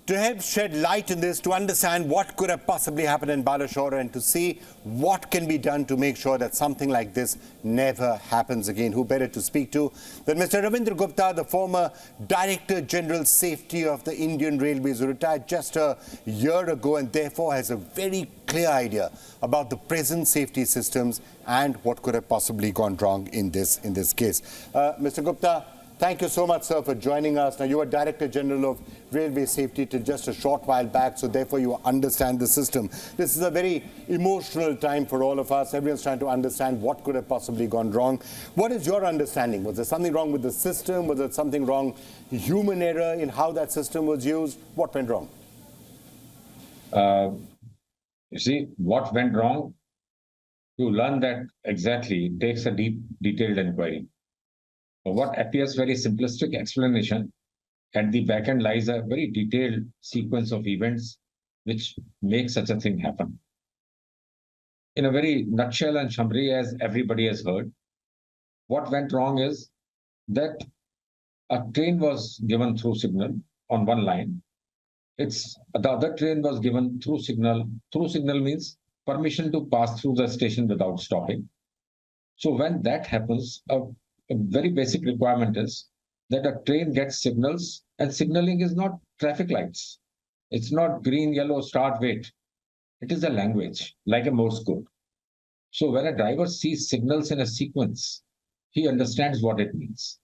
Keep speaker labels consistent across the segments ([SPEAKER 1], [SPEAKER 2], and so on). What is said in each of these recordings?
[SPEAKER 1] To help shed light on this, to understand what could have possibly happened in Balasore and to see what can be done to make sure that something like this never happens again. Who better to speak to than Mr. Ravinder Gupta, the former Director General Safety of the Indian Railways, who retired just a year ago and therefore has a very clear idea about the present safety systems and what could have possibly gone wrong in this case. Mr. Gupta, thank you so much, sir, for joining us. Now, you were Director General of Railway Safety till just a short while back, so therefore you understand the system. This is a very emotional time for all of us. Everyone's trying to understand what could have possibly gone wrong. What is your understanding? Was there something wrong with the system? Was there something wrong, human error in how that system was used? What went wrong?
[SPEAKER 2] You see, what went wrong? To learn that exactly takes a deep, detailed inquiry. What appears very simplistic explanation, at the back end lies a very detailed sequence of events which make such a thing happen. In a very nutshell and summary, as everybody has heard, what went wrong is that a train was given through signal on one line. The other train was given through signal. Through signal means permission to pass through the station without stopping. So when that happens, a very basic requirement is that a train gets signals, and signaling is not traffic lights. It's not green, yellow, start, wait. It is a language, like a Morse code. So when a driver sees signals in a sequence, he understands what it means.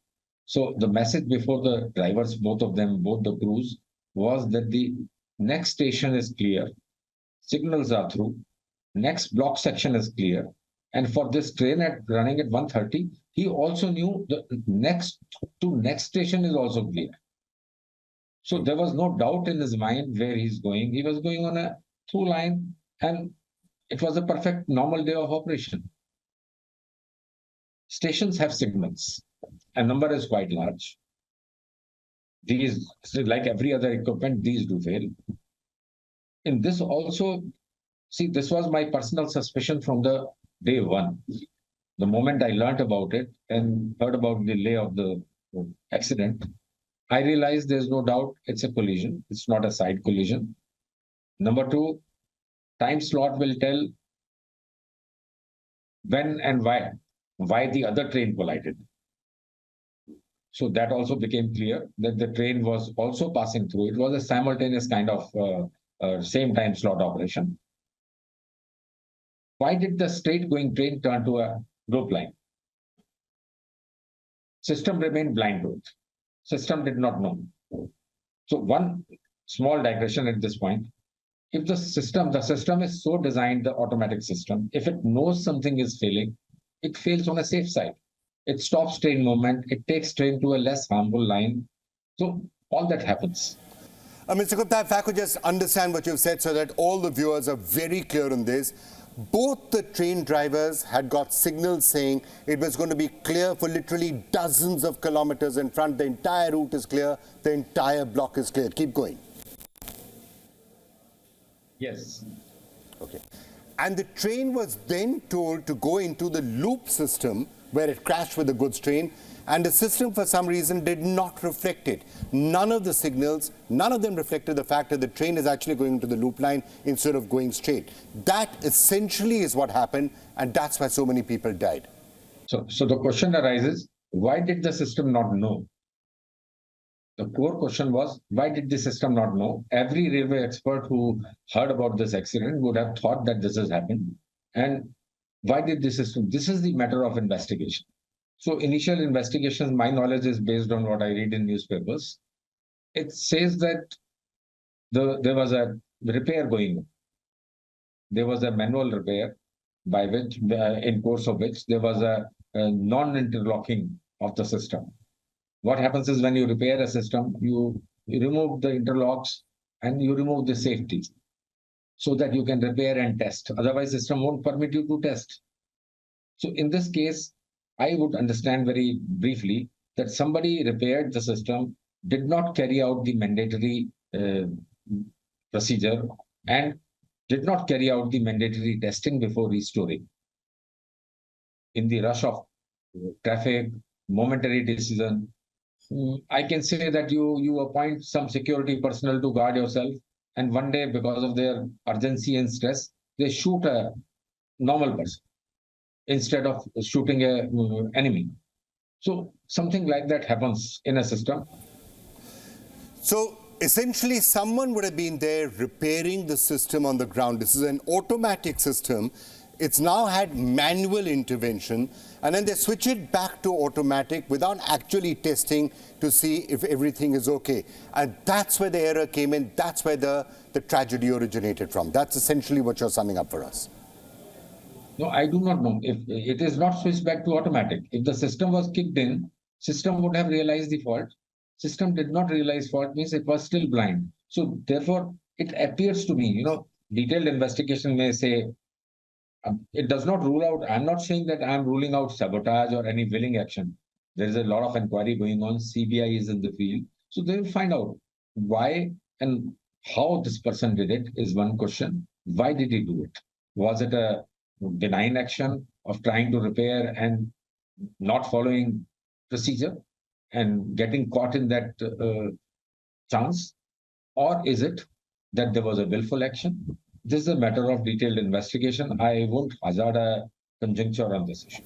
[SPEAKER 2] So the message before the drivers, both of them, both the crews, was that the next station is clear, signals are through, next block section is clear. And for this train running at 1:30, he also knew the next station is also clear. So there was no doubt in his mind where he's going. He was going on a through line, and it was a perfect normal day of operation. Stations have signals, and number is quite large. These, like every other equipment, these do fail. In this also, see, this was my personal suspicion from the day one. The moment I learned about it and heard about the lay of the accident, I realized there's no doubt it's a collision. It's not a side collision. Number two, time slot will tell when and why the other train collided. So that also became clear that the train was also passing through. It was a simultaneous kind of same time slot operation. Why did the straight going train turn to a loop line? System remained blind to it. System did not know. So one small digression at this point. If the system is so designed, the automatic system, if it knows something is failing, it fails on a safe side. It stops train movement. It takes train to a less harmful line. So all that happens.
[SPEAKER 1] Mr. Gupta, if I could just understand what you've said so that all the viewers are very clear on this. Both the train drivers had got signals saying it was going to be clear for literally dozens of kilometers in front. The entire route is clear. The entire block is clear. Keep going.
[SPEAKER 2] Yes.
[SPEAKER 1] Okay. And the train was then told to go into the loop system where it crashed with the goods train, and the system for some reason did not reflect it. None of the signals, none of them reflected the fact that the train is actually going into the loop line instead of going straight. That essentially is what happened, and that's why so many people died.
[SPEAKER 2] So the question arises, why did the system not know? The core question was, why did the system not know? Every railway expert who heard about this accident would have thought that this has happened. And why did the system? This is the matter of investigation. So initial investigations, my knowledge is based on what I read in newspapers. It says that there was a repair going on. There was a manual repair by which, in course of which, there was a non-interlocking of the system. What happens is when you repair a system, you remove the interlocks and you remove the safety so that you can repair and test. Otherwise, the system won't permit you to test. So in this case, I would understand very briefly that somebody repaired the system, did not carry out the mandatory procedure, and did not carry out the mandatory testing before restoring. In the rush of traffic, momentary decision, I can say that you appoint some security personnel to guard yourself, and one day, because of their urgency and stress, they shoot a normal person instead of shooting a enemy. So something like that happens in a system.
[SPEAKER 1] So essentially, someone would have been there repairing the system on the ground. This is an automatic system. It's now had manual intervention, and then they switch it back to automatic without actually testing to see if everything is okay. And that's where the error came in. That's where the tragedy originated from. That's essentially what you're summing up for us.
[SPEAKER 2] No, I do not know. If it is not switched back to automatic, if the system was kicked in, system would have realized the fault. System did not realize fault, means it was still blind. So therefore, it appears to me, detailed investigation may say, it does not rule out. I'm not saying that I'm ruling out sabotage or any willing action. There is a lot of inquiry going on. CBI is in the field. So they will find out why and how this person did it is one question. Why did he do it? Was it a benign action of trying to repair and not following procedure and getting caught in that chance? Or is it that there was a willful action? This is a matter of detailed investigation. I won't hazard a conjecture on this issue.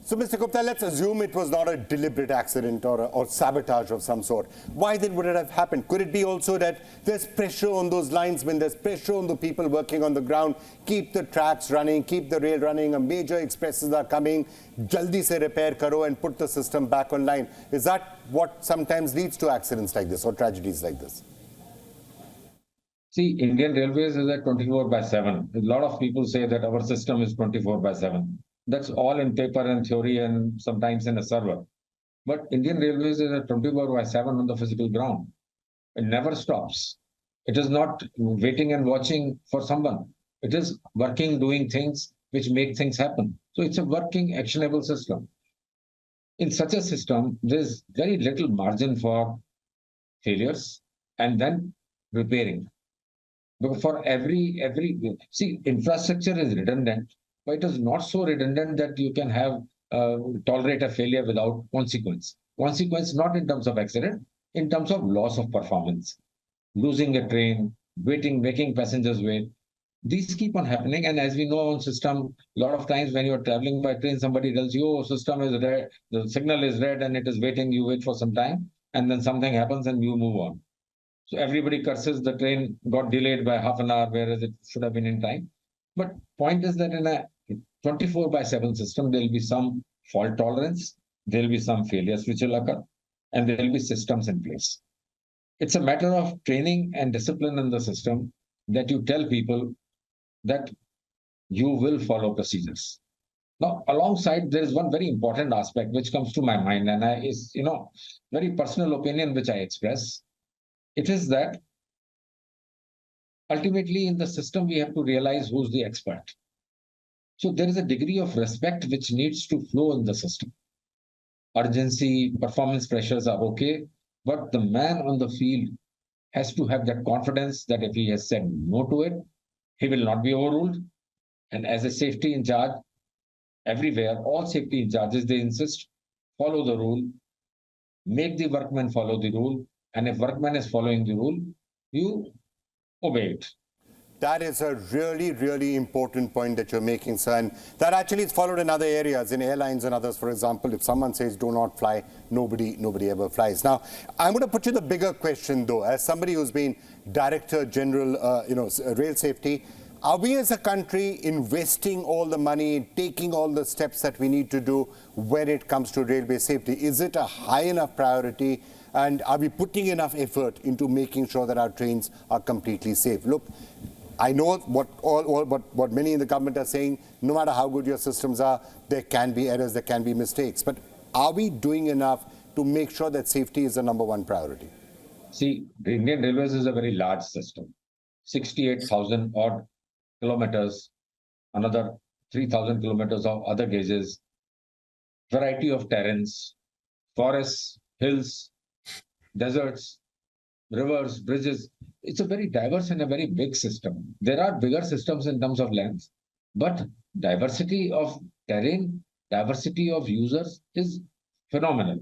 [SPEAKER 1] So, Mr. Gupta, let's assume it was not a deliberate accident or sabotage of some sort. Why then would it have happened? Could it be also that there's pressure on those linesmen, there's pressure on the people working on the ground, keep the tracks running, keep the rail running, major expresses are coming, jaldi se repair karo and put the system back online. Is that what sometimes leads to accidents like this or tragedies like this?
[SPEAKER 2] See, Indian Railways is at 24/7. A lot of people say that our system is 24/7. That's all in paper and theory and sometimes in a server. But Indian Railways is at 24/7 on the physical ground. It never stops. It is not waiting and watching for someone. It is working, doing things which make things happen. So it's a working, actionable system. In such a system, there's very little margin for failures and then repairing. Because for see, infrastructure is redundant, but it is not so redundant that you can have tolerate a failure without consequence. Consequence not in terms of accident, in terms of loss of performance, losing a train, waiting, making passengers wait. These keep on happening, and as we know on system, a lot of times when you are traveling by train, somebody tells you, "Oh, system is red, the signal is red, and it is waiting." You wait for some time, and then something happens, and you move on. So everybody curses the train got delayed by half an hour, whereas it should have been in time. But point is that in a 24/7 system, there will be some fault tolerance, there will be some failures which will occur, and there will be systems in place. It's a matter of training and discipline in the system that you tell people that you will follow procedures. Now, alongside, there is one very important aspect which comes to my mind, and is very personal opinion which I express. It is that ultimately in the system, we have to realize who's the expert. So there is a degree of respect which needs to flow in the system. Urgency, performance pressures are okay, but the man on the field has to have that confidence that if he has said no to it, he will not be overruled. And as a safety in charge, everywhere, all safety in charges, they insist, follow the rule, make the workman follow the rule. And if workman is following the rule, you obey it.
[SPEAKER 1] That is a really, really important point that you're making, sir. And that actually is followed in other areas, in airlines and others. For example, if someone says do not fly, nobody ever flies. Now, I'm going to put you the bigger question, though. As somebody who's been Director General, Rail Safety, are we as a country investing all the money, taking all the steps that we need to do when it comes to railway safety? Is it a high enough priority? And are we putting enough effort into making sure that our trains are completely safe? Look, I know what many in the government are saying, no matter how good your systems are, there can be errors, there can be mistakes. But are we doing enough to make sure that safety is the #1 priority?
[SPEAKER 2] See, the Indian Railways is a very large system. 68,000 odd kilometers, another 3,000 kilometers of other gauges, variety of terrains, forests, hills, deserts, rivers, bridges. It's a very diverse and a very big system. There are bigger systems in terms of length, but diversity of terrain, diversity of users is phenomenal.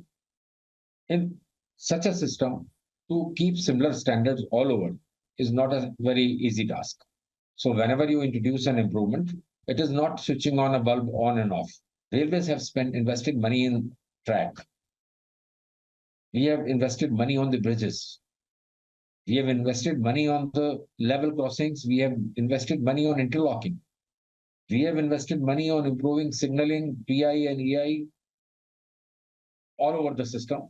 [SPEAKER 2] In such a system to keep similar standards all over is not a very easy task. So whenever you introduce an improvement, it is not switching on a bulb on and off. Railways have invested money in track. We have invested money on the bridges. We have invested money on the level crossings. We have invested money on interlocking. We have invested money on improving signaling, PI and EI all over the system,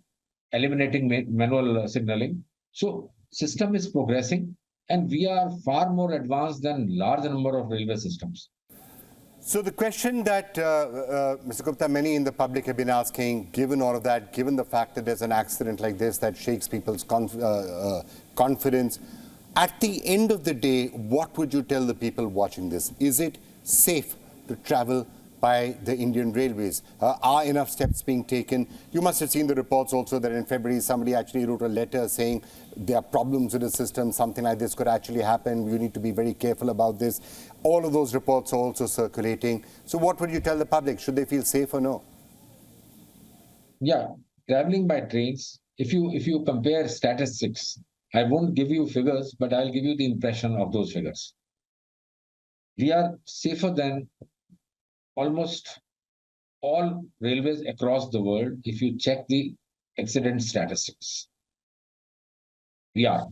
[SPEAKER 2] eliminating manual signaling. So system is progressing, and we are far more advanced than large number of railway systems.
[SPEAKER 1] So the question that, Mr. Gupta, many in the public have been asking, given all of that, given the fact that there's an accident like this that shakes people's confidence, at the end of the day, what would you tell the people watching this? Is it safe to travel by the Indian Railways? Are enough steps being taken? You must have seen the reports also that in February somebody actually wrote a letter saying there are problems with the system, something like this could actually happen, you need to be very careful about this. All of those reports are also circulating. So what would you tell the public? Should they feel safe or no?
[SPEAKER 2] Yeah, traveling by trains, if you compare statistics, I won't give you figures, but I'll give you the impression of those figures. We are safer than almost all railways across the world if you check the accident statistics. We are.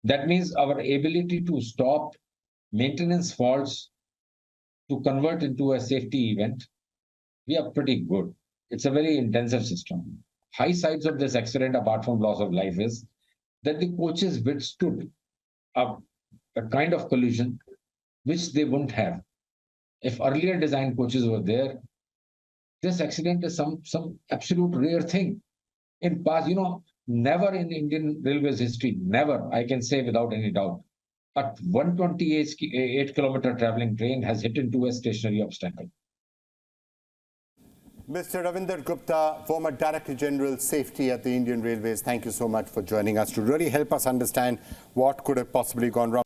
[SPEAKER 2] That means our ability to stop maintenance faults to convert into a safety event, we are pretty good. It's a very intensive system. High sides of this accident, apart from loss of life, is that the coaches withstood a kind of collision which they wouldn't have. If earlier design coaches were there, this accident is some absolute rare thing. In past, never in Indian Railways history, never, I can say without any doubt, a 128-kilometer traveling train has hit into a stationary obstacle.
[SPEAKER 1] Mr. Ravinder Gupta, former Director General Safety at the Indian Railways, thank you so much for joining us to really help us understand what could have possibly gone wrong.